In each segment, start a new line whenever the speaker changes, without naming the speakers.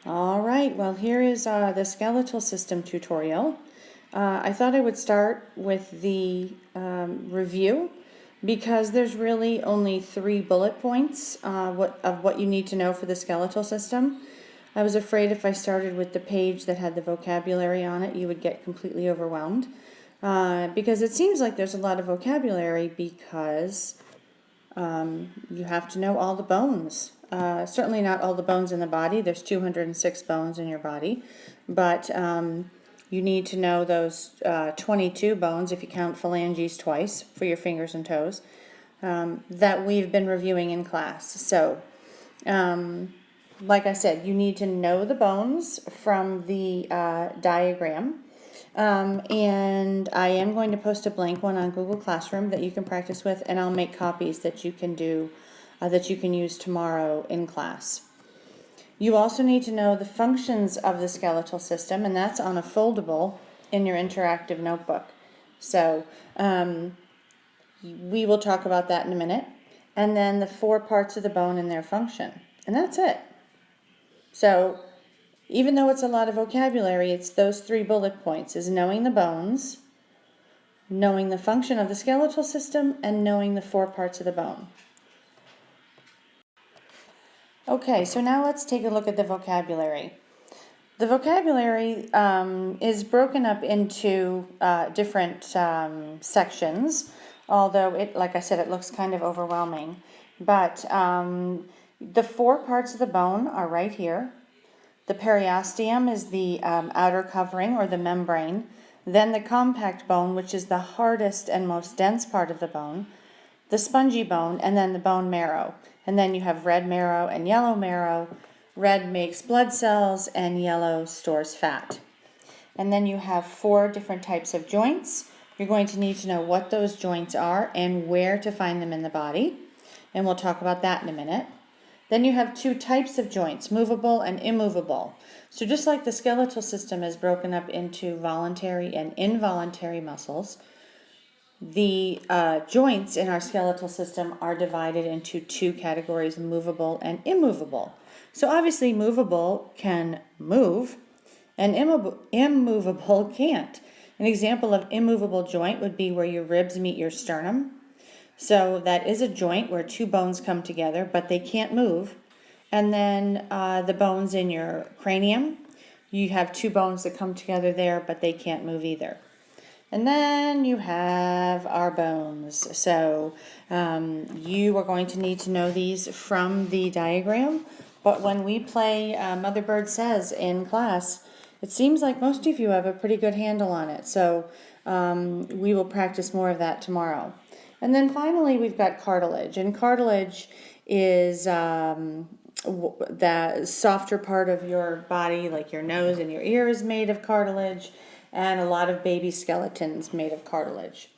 All right, well, here is the skeletal system tutorial. I thought I would start with the review because there's really only 3 bullet points of what you need to know for the skeletal system. I was afraid if I started with the page that had the vocabulary on it, you would get completely overwhelmed. Because it seems like there's a lot of vocabulary because you have to know all the bones. Certainly not all the bones in the body. There's 206 bones in your body, but you need to know those 22 bones, if you count phalanges twice, for your fingers and toes, that we've been reviewing in class. So, like I said, you need to know the bones from the diagram. And I am going to post a blank one on Google Classroom that you can practice with, and I'll make copies that you can do, that you can use tomorrow in class. You also need to know the functions of the skeletal system, and that's on a foldable in your interactive notebook. So we will talk about that in a minute. And then the 4 parts of the bone and their function. And that's it. So even though it's a lot of vocabulary, it's those 3 bullet points, is knowing the bones, knowing the function of the skeletal system, and knowing the 4 parts of the bone. Okay, so now let's take a look at the vocabulary. The vocabulary is broken up into different sections, although like I said, it looks kind of overwhelming. But the 4 parts of the bone are right here. The periosteum is the outer covering or the membrane. Then the compact bone, which is the hardest and most dense part of the bone. The spongy bone, and then the bone marrow. And then you have red marrow and yellow marrow. Red makes blood cells and yellow stores fat. And then you have 4 different types of joints. You're going to need to know what those joints are and where to find them in the body. And we'll talk about that in a minute. Then you have 2 types of joints, movable and immovable. So just like the skeletal system is broken up into voluntary and involuntary muscles, the joints in our skeletal system are divided into 2 categories, movable and immovable. So obviously movable can move and immovable can't. An example of immovable joint would be where your ribs meet your sternum. So that is a joint where 2 bones come together, but they can't move. And then the bones in your cranium, you have 2 bones that come together there, but they can't move either. And then you have our bones. So you are going to need to know these from the diagram. But when we play Mother Bird Says in class, it seems like most of you have a pretty good handle on it. So we will practice more of that tomorrow. And then finally we've got cartilage. And cartilage is the softer part of your body, like your nose and your ear is made of cartilage, and a lot of baby skeletons made of cartilage.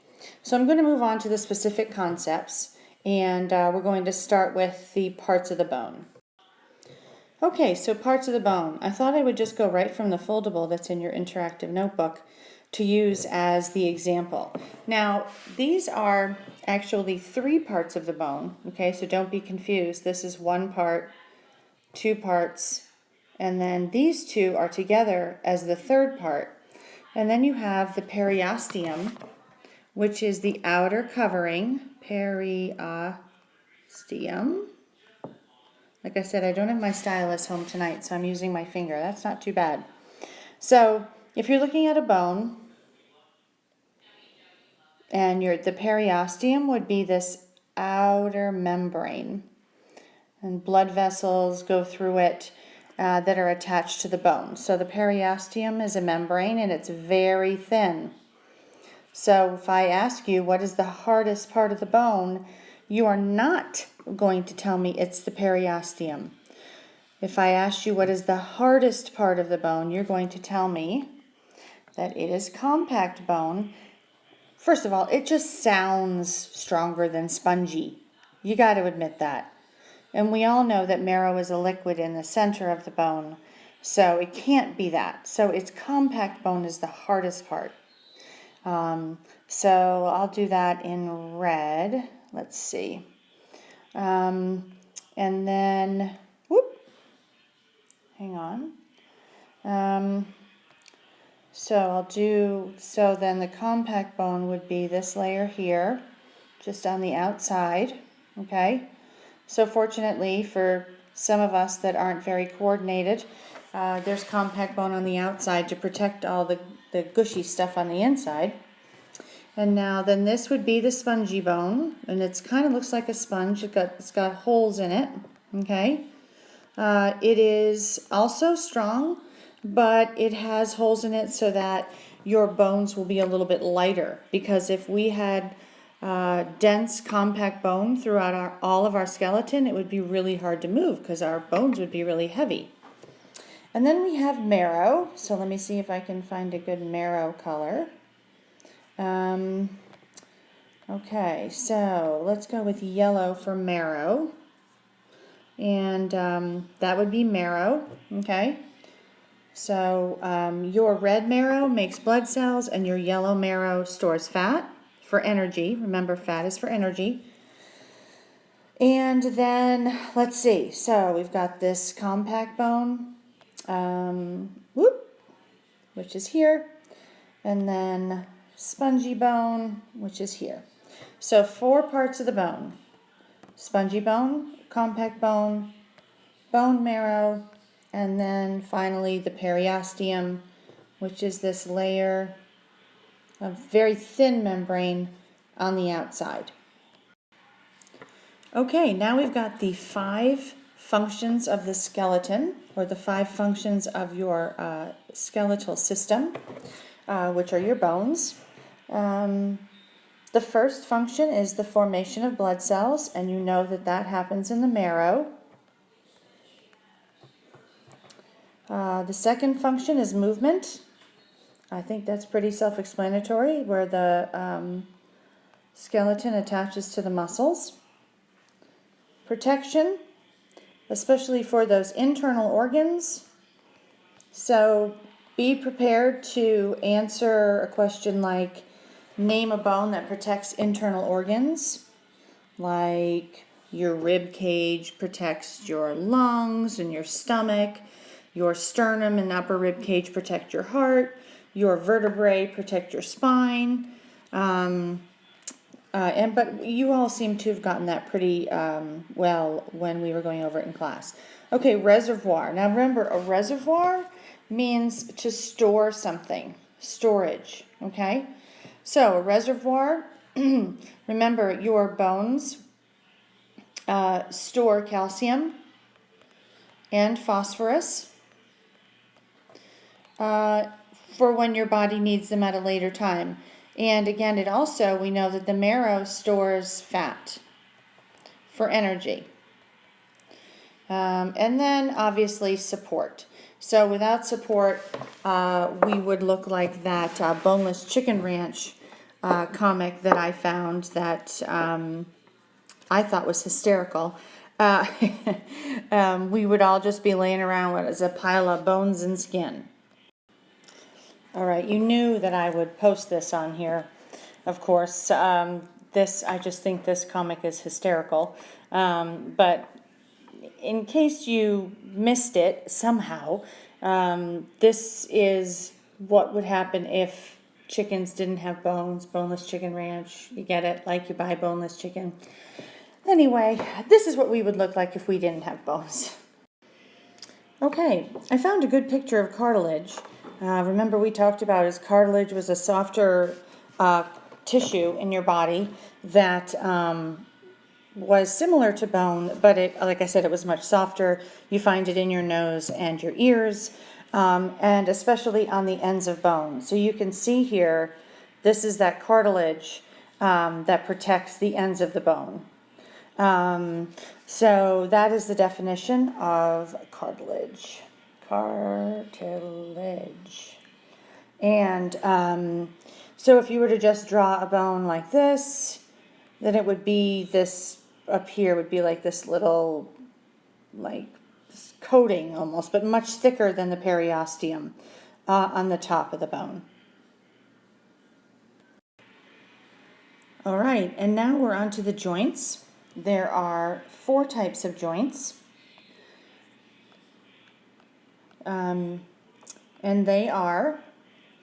So I'm going to move on to the specific concepts, and we're going to start with the parts of the bone. Okay, so parts of the bone. I thought I would just go right from the foldable that's in your interactive notebook to use as the example. Now, these are actually 3 parts of the bone, okay, so don't be confused. This is 1 part, 2 parts, and then these 2 are together as the 3rd part. And then you have the periosteum, which is the outer covering, periosteum. Like I said, I don't have my stylus home tonight, so I'm using my finger. That's not too bad. So if you're looking at a bone, and the periosteum would be this outer membrane, and blood vessels go through it that are attached to the bone. So the periosteum is a membrane, and it's very thin. So if I ask you what is the hardest part of the bone, you are not going to tell me it's the periosteum. If I ask you what is the hardest part of the bone, you're going to tell me that it is compact bone. First of all, it just sounds stronger than spongy. You got to admit that. And we all know that marrow is a liquid in the center of the bone, so it can't be that. So its compact bone is the hardest part. So I'll do that in red. Let's see. And then, hang on. So then the compact bone would be this layer here, just on the outside, okay? So fortunately for some of us that aren't very coordinated, there's compact bone on the outside to protect all the gushy stuff on the inside. And now then this would be the spongy bone, and it's kind of looks like a sponge. It's got holes in it, okay? It is also strong, but it has holes in it so that your bones will be a little bit lighter, because if we had dense compact bone throughout all of our skeleton, it would be really hard to move because our bones would be really heavy. And then we have marrow. So let me see if I can find a good marrow color. Okay, so let's go with yellow for marrow. And that would be marrow, okay? So your red marrow makes blood cells, and your yellow marrow stores fat for energy. Remember, fat is for energy. And then, let's see, so we've got this compact bone, which is here, and then spongy bone, which is here. So 4 parts of the bone: spongy bone, compact bone, bone marrow, and then finally the periosteum, which is this layer of very thin membrane on the outside. Okay, now we've got the 5 functions of the skeleton, or the 5 functions of your skeletal system, which are your bones. The first function is the formation of blood cells, and you know that that happens in the marrow. The second function is movement. I think that's pretty self-explanatory, where the skeleton attaches to the muscles. Protection, especially for those internal organs. So be prepared to answer a question like, name a bone that protects internal organs, like your rib cage protects your lungs and your stomach, your sternum and upper rib cage protect your heart, your vertebrae protect your spine. But you all seem to have gotten that pretty well when we were going over it in class. Okay, reservoir. Now remember, a reservoir means to store something, storage, okay? So a reservoir, remember your bones store calcium and phosphorus for when your body needs them at a later time. And again, we know that the marrow stores fat for energy. And then obviously support. So without support, we would look like that Boneless Chicken Ranch comic that I found that I thought was hysterical. We would all just be laying around as a pile of bones and skin. All right, you knew that I would post this on here, of course. I just think this comic is hysterical. But in case you missed it somehow, this is what would happen if chickens didn't have bones. Boneless Chicken Ranch, you get it, like you buy boneless chicken. Anyway, this is what we would look like if we didn't have bones. Okay, I found a good picture of cartilage. Remember we talked about as cartilage was a softer tissue in your body that was similar to bone, but like I said, it was much softer. You find it in your nose and your ears, and especially on the ends of bone. So you can see here, this is that cartilage that protects the ends of the bone. So that is the definition of cartilage. Cartilage. And so if you were to just draw a bone like this, then it would be this up here would be like this little like coating almost, but much thicker than the periosteum on the top of the bone. All right, and now we're on to the joints. There are 4 types of joints. and they are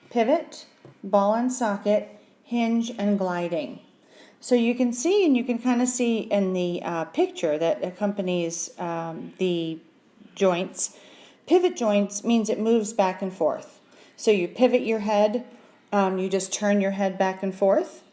pivot, ball and socket, hinge, and gliding. So you can see, and you can kind of see in the picture that accompanies the joints. Pivot joints means it moves back and forth. So you pivot your head, you just turn your head back and forth.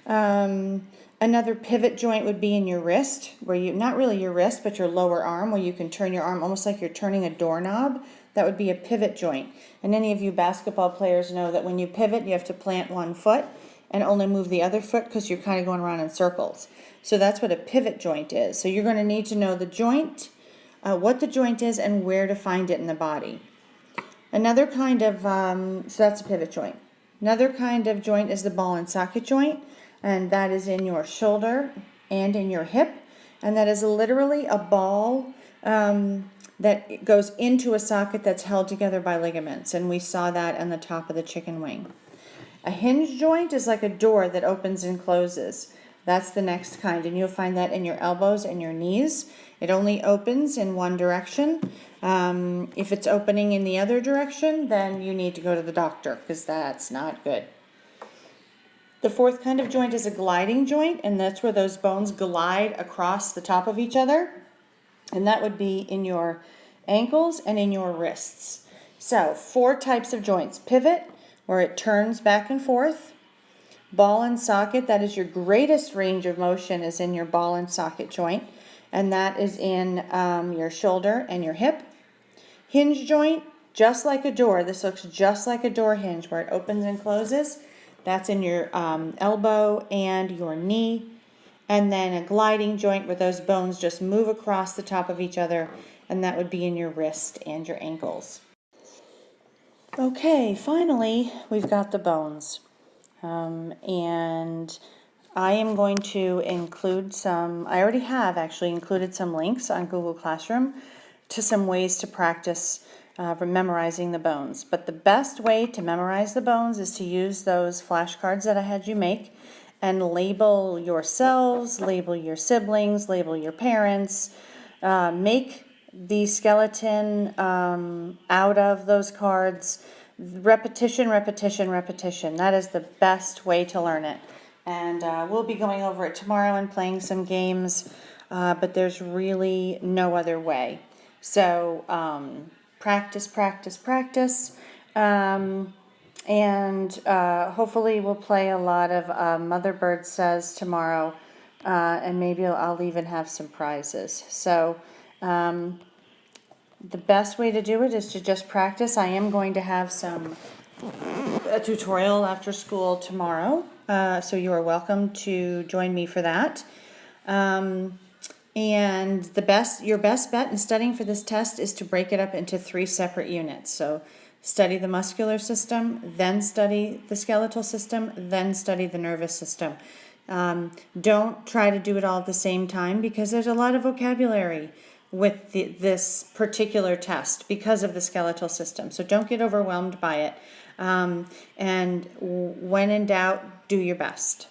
Another pivot joint would be in your wrist, where you, not really your wrist, but your lower arm, where you can turn your arm almost like you're turning a doorknob. That would be a pivot joint. And any of you basketball players know that when you pivot, you have to plant one foot and only move the other foot because you're kind of going around in circles. So that's what a pivot joint is. So you're going to need to know the joint, what the joint is, and where to find it in the body. Another kind of, so that's a pivot joint. Another kind of joint is the ball and socket joint, and that is in your shoulder and in your hip, and that is literally a ball that goes into a socket that's held together by ligaments, and we saw that on the top of the chicken wing. A hinge joint is like a door that opens and closes. That's the next kind, and you'll find that in your elbows and your knees. It only opens in one direction. If it's opening in the other direction, then you need to go to the doctor because that's not good. The fourth kind of joint is a gliding joint, and that's where those bones glide across the top of each other. And that would be in your ankles and in your wrists. So 4 types of joints. Pivot, where it turns back and forth. Ball and socket, that is your greatest range of motion, is in your ball and socket joint. And that is in your shoulder and your hip. Hinge joint, just like a door. This looks just like a door hinge where it opens and closes. That's in your elbow and your knee. And then a gliding joint where those bones just move across the top of each other, and that would be in your wrist and your ankles. Okay, finally, we've got the bones. And I am going to include some, I already have actually included some links on Google Classroom to some ways to practice memorizing the bones. But the best way to memorize the bones is to use those flashcards that I had you make and label yourselves, label your siblings, label your parents, make the skeleton out of those cards. Repetition, repetition, repetition. That is the best way to learn it. And we'll be going over it tomorrow and playing some games, but there's really no other way. So practice, practice, practice. And hopefully we'll play a lot of Mother Bird Says tomorrow, and maybe I'll even have some prizes. So the best way to do it is to just practice. I am going to have a tutorial after school tomorrow, so you are welcome to join me for that. And your best bet in studying for this test is to break it up into 3 separate units. So study the muscular system, then study the skeletal system, then study the nervous system. Don't try to do it all at the same time because there's a lot of vocabulary with this particular test because of the skeletal system. So don't get overwhelmed by it. And when in doubt, do your best.